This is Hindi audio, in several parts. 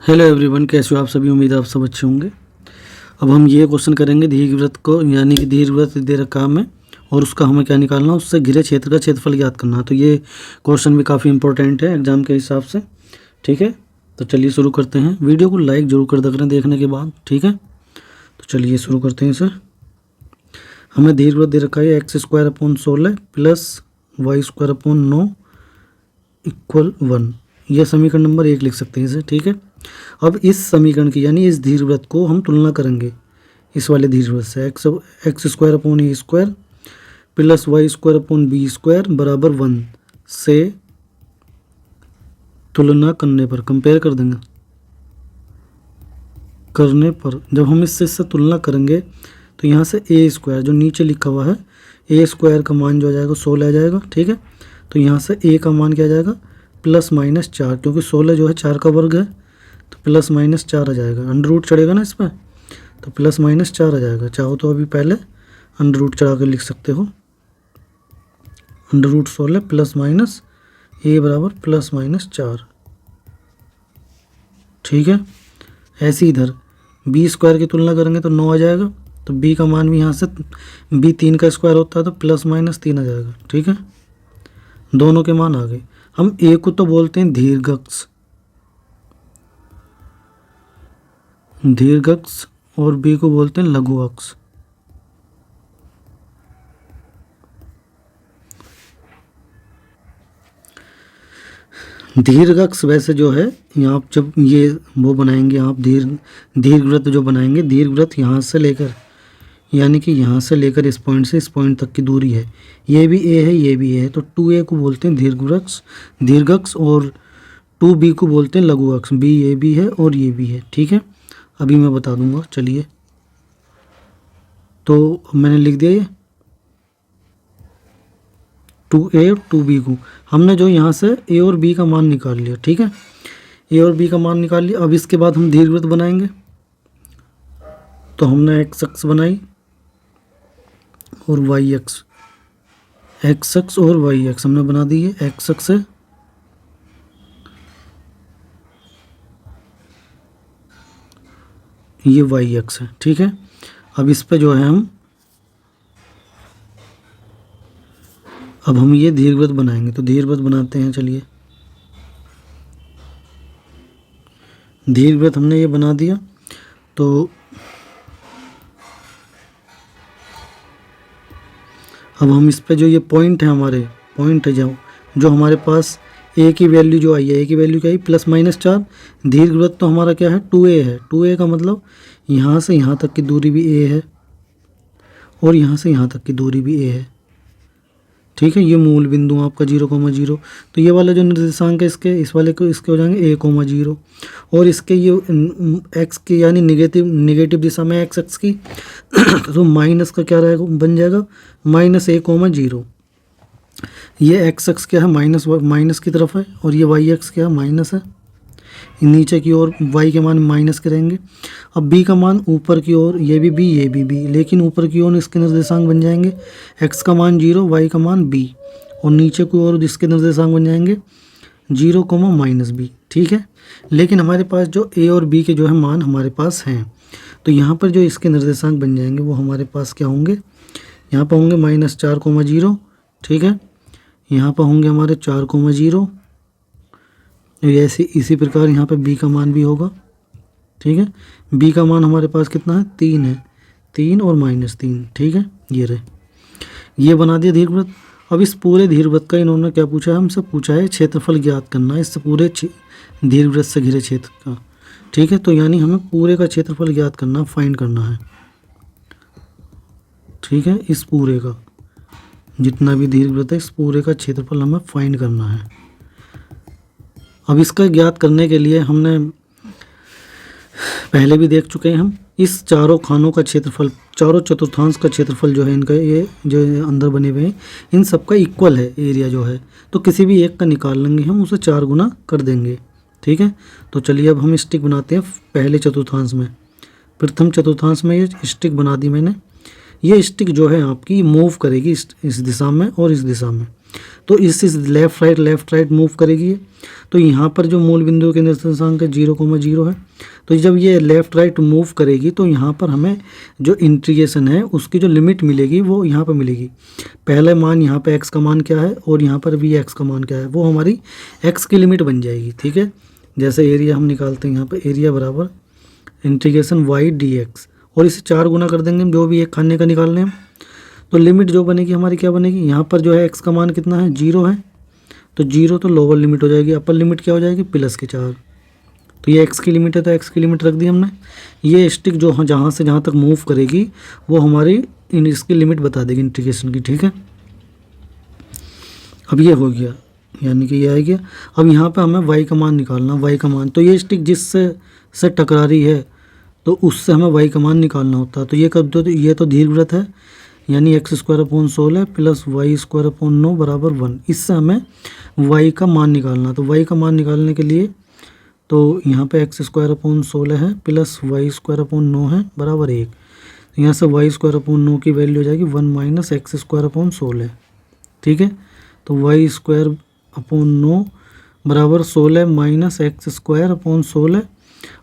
हेलो एवरीवन, कैसे हो आप सभी। उम्मीद है आप सब अच्छे होंगे। अब हम ये क्वेश्चन करेंगे दीर्घवृत्त को, यानी कि दीर्घवृत्त दे रखा है हमें और उसका हमें क्या निकालना है, उससे घिरे क्षेत्र का क्षेत्रफल ज्ञात करना है। तो ये क्वेश्चन भी काफ़ी इंपॉर्टेंट है एग्जाम के हिसाब से। ठीक है, तो चलिए शुरू करते हैं। वीडियो को लाइक जरूर कर दें देखने के बाद। ठीक है, तो चलिए शुरू करते हैं इसे। हमें दीर्घवृत्त दे रखा है x² / 16 प्लस y² / 9 इक्वल 1। यह समीकरण नंबर 1 लिख सकते हैं इसे। ठीक है, अब इस समीकरण की यानी इस दीर्घवृत्त को हम तुलना करेंगे इस वाले दीर्घवृत्त से। x² / a² plus y² / b² बराबर 1 से तुलना करने पर, कंपेयर कर देंगे, करने पर जब हम इससे तुलना करेंगे तो यहाँ से a² जो नीचे लिखा हुआ है, a² का मान जो आ जाएगा 16 आ जाएगा। ठीक है, तो यहाँ से a का मान क्या आ जाएगा, +-4, क्योंकि 16 जो है 4 का वर्ग है, तो +-4 आ जाएगा। अंडर रूट चढ़ेगा ना इस पर, तो +-4 आ जाएगा। चाहो तो अभी पहले अंडर रूट चढ़ा कर लिख सकते हो। √16 + a बराबर +-4। ठीक है, ऐसे इधर b² की तुलना करेंगे तो 9 आ जाएगा। तो b का मान भी यहाँ से, b 3 का स्क्वायर होता है तो +-3 आ जाएगा। ठीक है, दोनों के मान आ गए। हम a को तो बोलते हैं दीर्घअक्ष और b को बोलते हैं लघु अक्ष। दीर्घअक्ष वैसे जो है, यहाँ आप जब ये वो बनाएंगे, आप दीर्घवृत्त जो बनाएंगे, दीर्घवृत्त यहाँ से लेकर, यानी कि यहाँ से लेकर इस पॉइंट से इस पॉइंट तक की दूरी है, ये भी a है ये भी a है, तो 2a को बोलते हैं दीर्घअक्ष और 2b को बोलते हैं लघु अक्ष। b ये भी है और ये भी है। ठीक है, अभी मैं बता दूंगा। चलिए, तो मैंने लिख दिया ये 2a और 2b को। हमने जो यहाँ से a और b का मान निकाल लिया। ठीक है, a और b का मान निकाल लिया। अब इसके बाद हम दीर्घवृत्त बनाएंगे। तो हमने x अक्ष बनाई और y अक्ष, x अक्ष और y अक्ष हमने बना दी है। x अक्ष है, ये y अक्ष है। ठीक है, अब इस पे जो है अब हम ये दीर्घवृत्त बनाएंगे। तो दीर्घवृत्त बनाते हैं। चलिए, दीर्घवृत्त हमने ये बना दिया। तो अब हम इस पे जो ये पॉइंट है, हमारे पॉइंट है जो हमारे पास a की वैल्यू जो आई है, a की वैल्यू क्या आई, +-4। दीर्घवृत्त तो हमारा क्या है, 2a है। 2a का मतलब यहाँ से यहाँ तक की दूरी भी a है और यहाँ से यहाँ तक की दूरी भी a है। ठीक है, ये मूल बिंदु आपका 0,0। तो ये वाला जो निर्देशांक है इसके, इस वाले को, इसके हो जाएंगे 1,0 और इसके ये x के यानी निगेटिव दिशा में x अक्ष की तो माइनस का क्या रहेगा, बन जाएगा -1,0। ये x अक्ष क्या है, माइनस की तरफ है और ये y अक्ष क्या है, माइनस है। नीचे की ओर y के मान माइनस के रहेंगे। अब b का मान ऊपर की ओर, ये भी b ये भी b, लेकिन ऊपर की ओर इसके निर्देशांक बन जाएंगे x का मान 0, y का मान b, और नीचे की ओर इसके निर्देशांक बन जाएंगे 0, -b। ठीक है, लेकिन हमारे पास जो a और b के जो है मान हमारे पास हैं, तो यहाँ पर जो इसके निर्देशांक बन जाएंगे वो हमारे पास क्या होंगे, यहाँ पर होंगे -4,0। ठीक है, यहाँ पर होंगे हमारे 4,0। ऐसे इसी प्रकार यहाँ पे b का मान भी होगा। ठीक है, b का मान हमारे पास कितना है, 3 है, 3 और -3। ठीक है, ये रहे, ये बना दिया दीर्घवृत्त। अब इस पूरे दीर्घवृत्त का इन्होंने क्या पूछा है, हमसे पूछा है क्षेत्रफल ज्ञात करना है इस पूरे दीर्घवृत्त से घिरे क्षेत्र का। ठीक है, तो यानी हमें पूरे का क्षेत्रफल ज्ञात करना, फाइंड करना है। ठीक है, इस पूरे का जितना भी दीर्घवृत्त है, इस पूरे का क्षेत्रफल हमें फाइंड करना है। अब इसका ज्ञात करने के लिए हमने पहले भी देख चुके हैं, हम इस चारों खानों का क्षेत्रफल, चारों चतुर्थांश का क्षेत्रफल जो है इनका, ये जो अंदर बने हुए हैं, इन सब का इक्वल है एरिया जो है, तो किसी भी एक का निकाल लेंगे हम, उसे 4 गुना कर देंगे। ठीक है, तो चलिए अब हम स्टिक बनाते हैं पहले चतुर्थांश में। प्रथम चतुर्थांश में ये स्टिक बना दी मैंने। ये स्टिक जो है आपकी मूव करेगी इस दिशा में और इस दिशा में। तो इस लेफ़्ट राइट मूव करेगी ये। तो यहाँ पर जो मूल बिंदु के निर्देशांक है 0,0 है। तो जब ये लेफ़्ट राइट मूव करेगी तो यहाँ पर हमें जो इंटीग्रेशन है उसकी जो लिमिट मिलेगी वो यहाँ पर मिलेगी। पहले मान यहाँ पे x का मान क्या है और यहाँ पर भी x का मान क्या है, वो हमारी x की लिमिट बन जाएगी। ठीक है, जैसे एरिया हम निकालते हैं यहाँ पर, एरिया बराबर इंटीग्रेशन y dx, और इसे 4 गुना कर देंगे हम, जो भी एक खाने का निकालने हम। तो लिमिट जो बनेगी हमारी क्या बनेगी, यहाँ पर जो है x का मान कितना है, 0 है। तो 0 तो लोअर लिमिट हो जाएगी, अपर लिमिट क्या हो जाएगी, +4। तो ये x की लिमिट है तो x की लिमिट रख दी हमने। ये स्टिक जो जहाँ से जहाँ तक मूव करेगी वो हमारी इसकी लिमिट बता देगी इंटीग्रेशन की। ठीक है, अब ये हो गया, यानी कि ये आ गया। अब यहाँ पे हमें y का मान निकालना, y का मान। तो ये स्टिक जिससे से टकरा रही है तो उससे हमें y का मान निकालना होता है। तो ये कब, तो ये तो दीर्घवृत्त है, यानी x² + y² + 9 = 1। इससे हमें y का मान निकालना। तो y का मान निकालने के लिए तो यहाँ पे x² + 16 है प्लस y² + 9 है बराबर 1। तो यहाँ से y² + 9 की वैल्यू हो जाएगी 1 - x² + 16। ठीक है, तो y² / 9 बराबर 16 - x² / 16।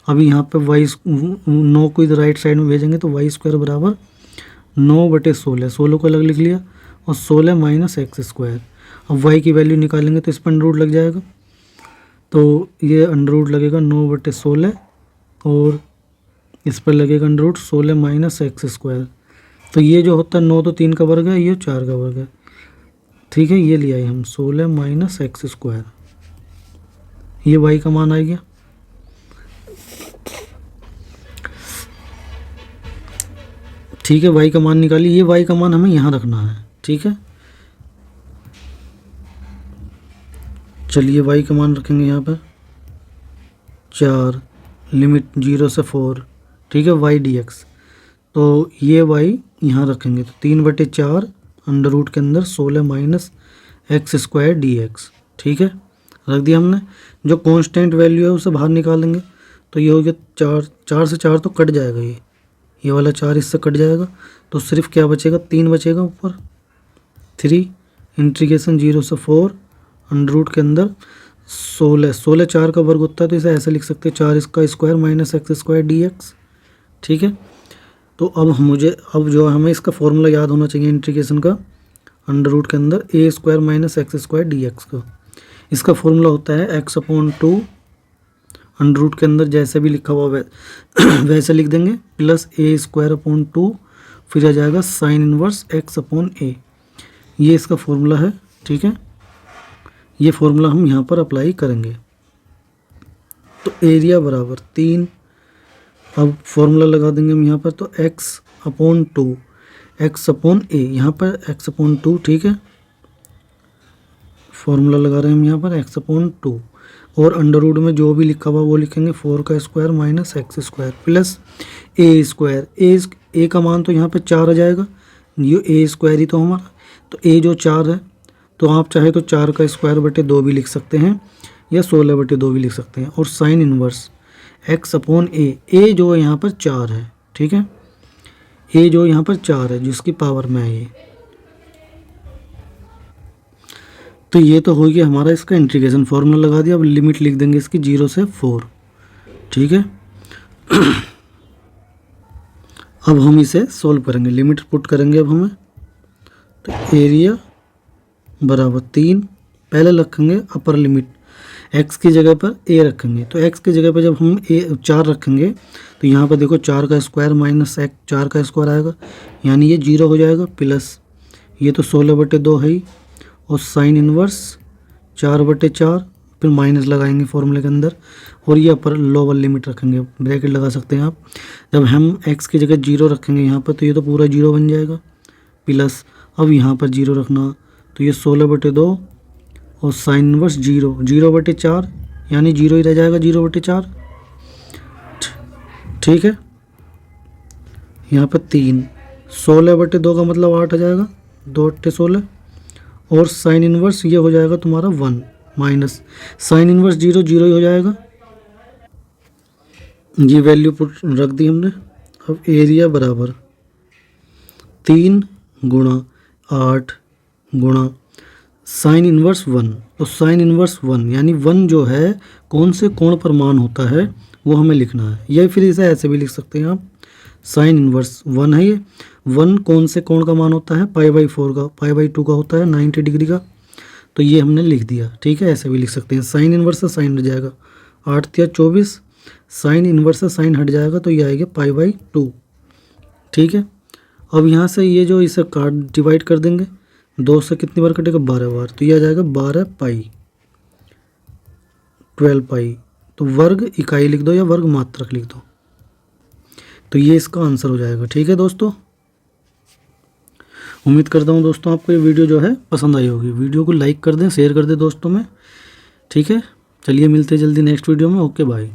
अभी यहाँ पे 9 को इधर राइट साइड में भेजेंगे तो y² बराबर 9/16, 16 को अलग लिख लिया, और 16 - x²। अब y की वैल्यू निकालेंगे तो इस पर अंडर रूट लग जाएगा। तो ये अंडर रूट लगेगा 9/16, और इस पर लगेगा अंडर रूट 16 - x²। तो ये जो होता है 9 तो 3 का वर्ग है, ये 4 का वर्ग है। ठीक है, ये लिया है हम 16 - x²। ये y का मान आ गया। ठीक है, y का मान निकालिए। ये y का मान हमें यहाँ रखना है। ठीक है, चलिए y का मान रखेंगे यहाँ पर 4, लिमिट 0 से 4। ठीक है, y dx। तो ये y यहाँ रखेंगे तो 3/4 अंडर रूट के अंदर 16 - x² dx। ठीक है, रख दिया हमने। जो कांस्टेंट वैल्यू है उसे बाहर निकालेंगे तो ये हो गया 4 से 4 तो कट जाएगा, ये वाला 4 इससे कट जाएगा, तो सिर्फ क्या बचेगा, 3 बचेगा ऊपर। 3 इंटीग्रेशन 0 से 4 अंडर रूट के अंदर 16 4 का वर्ग होता है, तो इसे ऐसे लिख सकते हैं 4 इसका स्क्वायर - x² dx। ठीक है, तो अब जो हमें इसका फॉर्मूला याद होना चाहिए इंटीग्रेशन का, अंडर रूट के अंदर a² - x² dx का। इसका फॉर्मूला होता है x/2 अंडर रूट के अंदर जैसे भी लिखा हुआ वैसे लिख देंगे, प्लस a² / 2, फिर आ जाएगा sin इनवर्स x/a। ये इसका फॉर्मूला है। ठीक है, ये फॉर्मूला हम यहाँ पर अप्लाई करेंगे। तो एरिया बराबर 3, अब फॉर्मूला लगा देंगे हम यहाँ पर, तो x/2 x/a, यहाँ पर x/2। ठीक है, फॉर्मूला लगा रहे हैं हम यहाँ पर x/2, और अंडर रूट में जो भी लिखा हुआ वो लिखेंगे 4 का square - x² plus a²। a का मान तो यहाँ पे 4 आ जाएगा, ये a² ही तो हमारा, तो a जो 4 है, तो आप चाहे तो 4 का स्क्वायर/2 भी लिख सकते हैं, या 16/2 भी लिख सकते हैं। और साइन इनवर्स x/a, a जो यहाँ पर 4 है। ठीक है, a जो यहाँ पर 4 है जिसकी पावर में है ये। तो ये तो हो गया हमारा इसका इंटीग्रेशन, फॉर्मूला लगा दिया। अब लिमिट लिख देंगे इसकी 0 से 4। ठीक है, अब हम इसे सोल्व करेंगे, लिमिट पुट करेंगे अब हमें। तो एरिया बराबर 3, पहले रखेंगे अपर लिमिट, x की जगह पर a रखेंगे। तो x की जगह पर जब हम 4 रखेंगे तो यहाँ पर देखो 4 का स्क्वायर - 4 का स्क्वायर आएगा, यानी ये 0 हो जाएगा, प्लस ये तो 16/2 है ही, और साइन इनवर्स 4/4, फिर माइनस लगाएंगे फॉर्मूले के अंदर, और ये अपर लोअर लिमिट रखेंगे, ब्रैकेट लगा सकते हैं आप। जब हम x की जगह 0 रखेंगे यहाँ पर तो ये तो पूरा 0 बन जाएगा, प्लस अब यहाँ पर 0 रखना, तो ये 16/2 और साइन इनवर्स 0/4, यानी 0 ही रह जाएगा 0/4। ठीक है, यहाँ पर 3, 16/2 का मतलब 8 आ जाएगा, 2/16, और साइन इनवर्स ये हो जाएगा तुम्हारा 1 माइनस साइन इनवर्स 0 0 ही हो जाएगा। ये वैल्यू पुट रख दी हमने। अब एरिया बराबर 3 × 8 × साइन इन्वर्स 1, तो साइन इन्वर्स 1 यानी 1 जो है कौन से कोण पर मान होता है वो हमें लिखना है, या फिर इसे ऐसे भी लिख सकते हैं आप, साइन इन्वर्स 1 है ये, 1 कौन से कोण का मान होता है, π/4 का, π/2 का होता है 90 डिग्री का, तो ये हमने लिख दिया। ठीक है, ऐसे भी लिख सकते हैं, साइन इन्वर्स से साइन हट जाएगा, 8 या 24, साइन इन्वर्स से साइन हट जाएगा तो ये आएगा π/2। ठीक है, अब यहाँ से ये जो इसे काट डिवाइड कर देंगे, 2 से कितनी बार कटेगा, 12 बार, तो ये आ जाएगा 12 पाई, 12 पाई, तो वर्ग इकाई लिख दो या वर्ग मात्रक लिख दो, तो ये इसका आंसर हो जाएगा। ठीक है दोस्तों, उम्मीद करता हूँ दोस्तों आपको ये वीडियो जो है पसंद आई होगी। वीडियो को लाइक कर दें, शेयर कर दें दोस्तों में। ठीक है, चलिए मिलते हैं जल्दी नेक्स्ट वीडियो में। Okay bye.